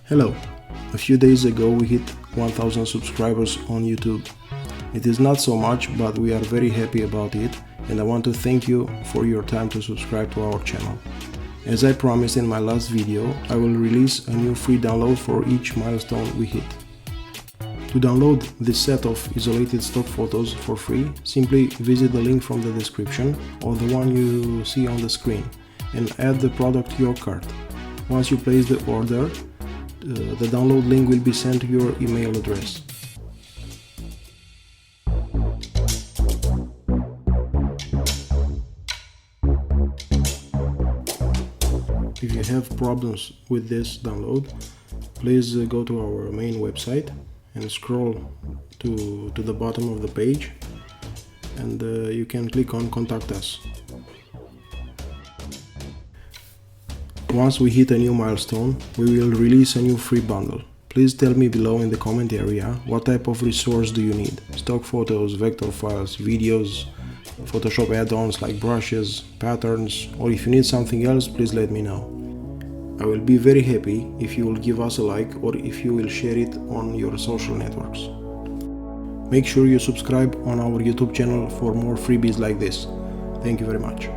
Hello! A few days ago we hit 1000 subscribers on YouTube. It is not so much, but we are very happy about it, and I want to thank you for your time to subscribe to our channel. As I promised in my last video, I will release a new free download for each milestone we hit. To download this set of isolated stock photos for free, simply visit the link from the description or the one you see on the screen and add the product to your cart. Once you place the order, the download link will be sent to your email address. If you have problems with this download, please go to our main website and scroll to the bottom of the page, and you can click on Contact Us. Once we hit a new milestone, we will release a new free bundle. Please tell me below in the comment area what type of resource do you need. Stock photos, vector files, videos, Photoshop add-ons like brushes, patterns, or if you need something else, please let me know. I will be very happy if you will give us a like or if you will share it on your social networks. Make sure you subscribe on our YouTube channel for more freebies like this. Thank you very much.